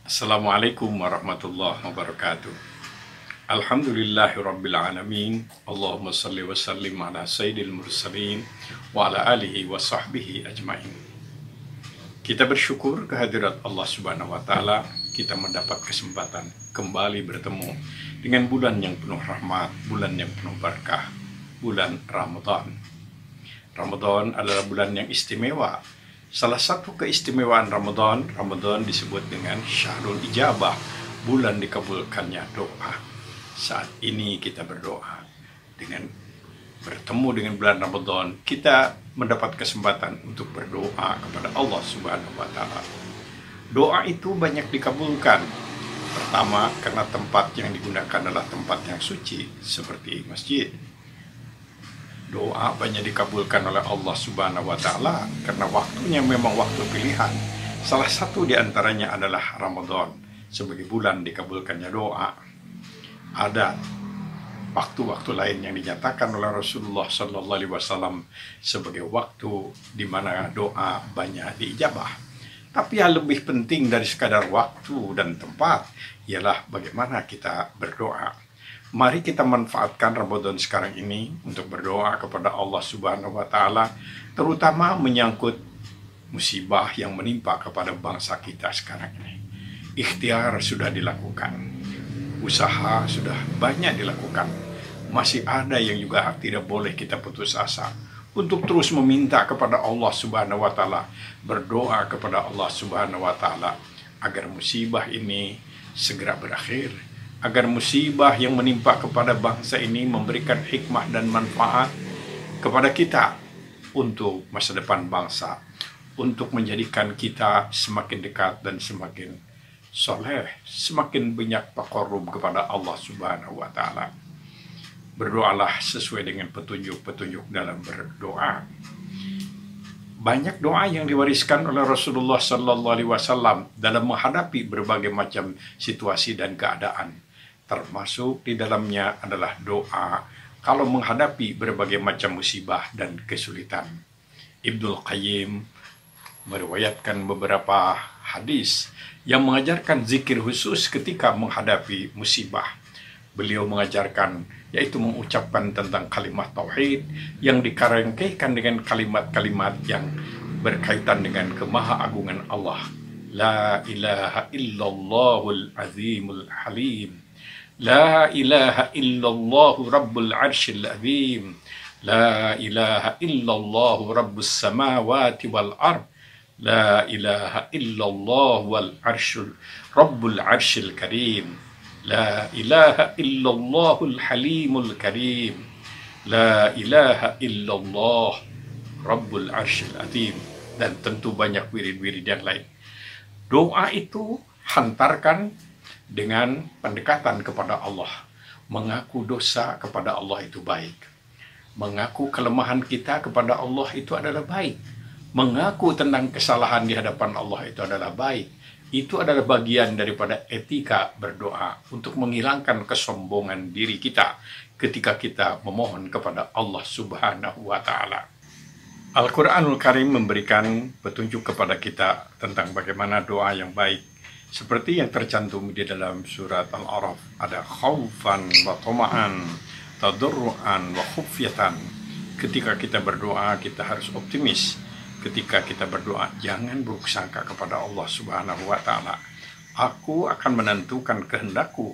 Assalamualaikum warahmatullahi wabarakatuh. Alhamdulillahirrabbilalamin. Allahumma salli wa sallim ala sayyidil mursalin wa ala alihi wa sahbihi ajma'in. Kita bersyukur kehadirat Allah subhanahu wa ta'ala. Kita mendapat kesempatan kembali bertemu dengan bulan yang penuh rahmat, bulan yang penuh berkah, bulan Ramadan. Ramadan adalah bulan yang istimewa. Salah satu keistimewaan Ramadan disebut dengan Syahrul Ijabah, bulan dikabulkannya doa. Saat ini kita berdoa. Dengan bertemu dengan bulan Ramadan, kita mendapat kesempatan untuk berdoa kepada Allah Subhanahu wa Ta'ala. Doa itu banyak dikabulkan. Pertama, karena tempat yang digunakan adalah tempat yang suci, seperti masjid. Doa banyak dikabulkan oleh Allah Subhanahu wa Ta'ala karena waktunya memang waktu pilihan. Salah satu di antaranya adalah Ramadan, sebagai bulan dikabulkannya doa. Ada waktu-waktu lain yang dinyatakan oleh Rasulullah SAW sebagai waktu di mana doa banyak diijabah. Tapi yang lebih penting dari sekadar waktu dan tempat ialah bagaimana kita berdoa. Mari kita manfaatkan Ramadan sekarang ini untuk berdoa kepada Allah Subhanahu wa Ta'ala, terutama menyangkut musibah yang menimpa kepada bangsa kita sekarang ini. Ikhtiar sudah dilakukan, usaha sudah banyak dilakukan. Masih ada yang juga tidak boleh kita putus asa untuk terus meminta kepada Allah Subhanahu wa Ta'ala, berdoa kepada Allah Subhanahu wa Ta'ala agar musibah ini segera berakhir, agar musibah yang menimpa kepada bangsa ini memberikan hikmah dan manfaat kepada kita untuk masa depan bangsa, untuk menjadikan kita semakin dekat dan semakin soleh, semakin banyak taqarrub kepada Allah Subhanahu wa Ta'ala. Berdoalah sesuai dengan petunjuk-petunjuk dalam berdoa. Banyak doa yang diwariskan oleh Rasulullah SAW dalam menghadapi berbagai macam situasi dan keadaan. Termasuk di dalamnya adalah doa kalau menghadapi berbagai macam musibah dan kesulitan. Ibnul Qayyim meriwayatkan beberapa hadis yang mengajarkan zikir khusus ketika menghadapi musibah. Beliau mengajarkan yaitu mengucapkan tentang kalimat tauhid yang dikarangkaikan dengan kalimat-kalimat yang berkaitan dengan kemahaagungan Allah. La ilaha illallahul azimul halim. La ilaha illallah rabbul arshil azim. La ilaha illallah rabbus samawati wal ard. La ilaha illallah wal arshul rabbul arshil karim. La ilaha illallahul halimul karim. La ilaha illallah rabbul arshil azim. Dan tentu banyak wirid-wirid yang lain. Doa itu hantarkan dengan pendekatan kepada Allah. Mengaku dosa kepada Allah itu baik. Mengaku kelemahan kita kepada Allah itu adalah baik. Mengaku tentang kesalahan di hadapan Allah itu adalah baik. Itu adalah bagian daripada etika berdoa untuk menghilangkan kesombongan diri kita ketika kita memohon kepada Allah Subhanahu wa Ta'ala. Al-Quranul Karim memberikan petunjuk kepada kita tentang bagaimana doa yang baik. Seperti yang tercantum di dalam surat Al-A'raf, ada khaufan wa tama'an, tadarruan wa khufyatan. Ketika kita berdoa, kita harus optimis. Ketika kita berdoa, jangan buruk sangka kepada Allah Subhanahu wa Ta'ala. Aku akan menentukan kehendakku,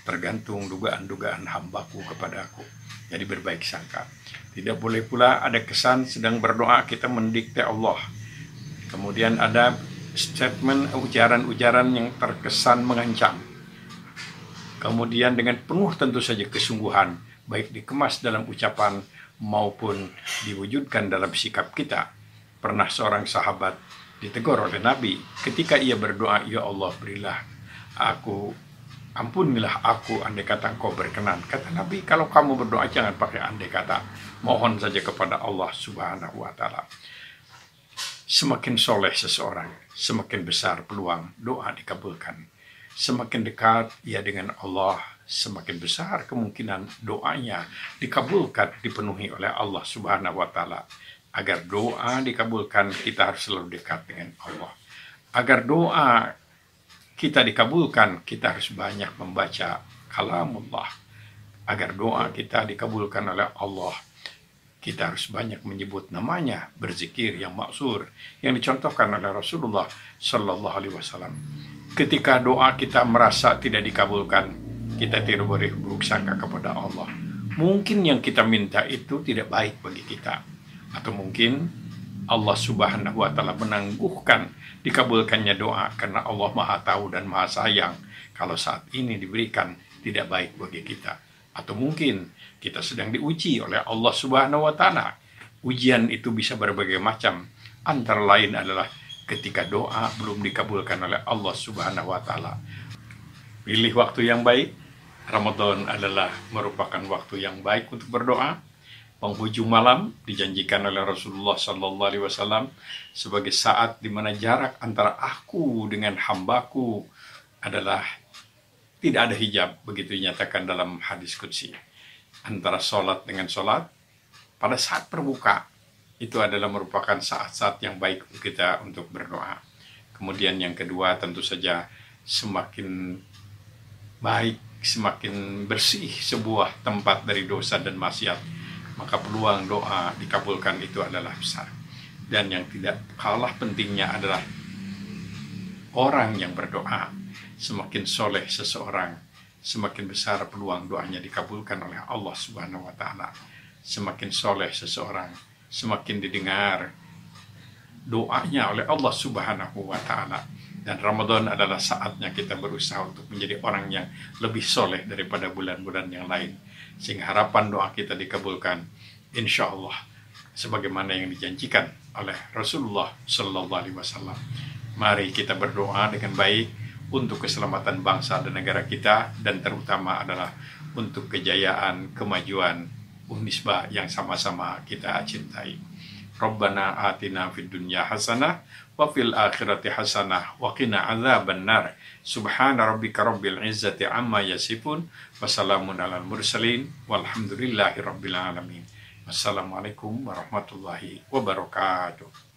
tergantung dugaan-dugaan hambaku kepadaku. Jadi berbaik sangka. Tidak boleh pula ada kesan sedang berdoa kita mendikte Allah. Kemudian ada statement ujaran-ujaran yang terkesan mengancam. Kemudian dengan penuh tentu saja kesungguhan, baik dikemas dalam ucapan maupun diwujudkan dalam sikap kita. Pernah seorang sahabat ditegur oleh Nabi ketika ia berdoa, ya Allah berilah aku, ampunilah aku andai kata engkau berkenan. Kata Nabi, kalau kamu berdoa jangan pakai andai kata, mohon saja kepada Allah Subhanahu wa Ta'ala. Semakin soleh seseorang, semakin besar peluang doa dikabulkan. Semakin dekat ia dengan Allah, semakin besar kemungkinan doanya dikabulkan, dipenuhi oleh Allah Subhanahu wa Ta'ala. Agar doa dikabulkan, kita harus selalu dekat dengan Allah. Agar doa kita dikabulkan, kita harus banyak membaca kalamullah. Agar doa kita dikabulkan oleh Allah, kita harus banyak menyebut namanya, berzikir yang maksur, yang dicontohkan oleh Rasulullah Sallallahu Alaihi Wasallam. Ketika doa kita merasa tidak dikabulkan, kita tidak boleh buruk sangka kepada Allah. Mungkin yang kita minta itu tidak baik bagi kita, atau mungkin Allah Subhanahu wa Ta'ala menangguhkan dikabulkannya doa karena Allah Maha Tahu dan Maha Sayang kalau saat ini diberikan tidak baik bagi kita. Atau mungkin kita sedang diuji oleh Allah Subhanahu wa Ta'ala. Ujian itu bisa berbagai macam. Antara lain adalah ketika doa belum dikabulkan oleh Allah Subhanahu wa Ta'ala. Pilih waktu yang baik. Ramadan adalah merupakan waktu yang baik untuk berdoa. Penghujung malam dijanjikan oleh Rasulullah Sallallahu Alaihi Wasallam sebagai saat di mana jarak antara aku dengan hambaku adalah tidak ada hijab, begitu dinyatakan dalam hadis qudsi. Antara sholat dengan sholat, pada saat berbuka, itu adalah merupakan saat-saat yang baik kita untuk berdoa. Kemudian yang kedua tentu saja semakin baik, semakin bersih sebuah tempat dari dosa dan maksiat, maka peluang doa dikabulkan itu adalah besar. Dan yang tidak kalah pentingnya adalah orang yang berdoa. Semakin soleh seseorang, semakin besar peluang doanya dikabulkan oleh Allah Subhanahu wa Ta'ala. Semakin soleh seseorang, semakin didengar doanya oleh Allah Subhanahu wa Ta'ala. Dan Ramadan adalah saatnya kita berusaha untuk menjadi orang yang lebih soleh daripada bulan-bulan yang lain, sehingga harapan doa kita dikabulkan insya Allah sebagaimana yang dijanjikan oleh Rasulullah Sallallahu Alaihi Wasallam. Mari kita berdoa dengan baik untuk keselamatan bangsa dan negara kita, dan terutama adalah untuk kejayaan, kemajuan Unisba yang sama-sama kita cintai. Rabbana atina fid dunya hasanah wa fil akhirati hasanah wa qina adzabannar. Subhana rabbika rabbil izzati amma yasifun wa salamun alal mursalin walhamdulillahi rabbil alamin. Wassalamualaikum warahmatullahi wabarakatuh.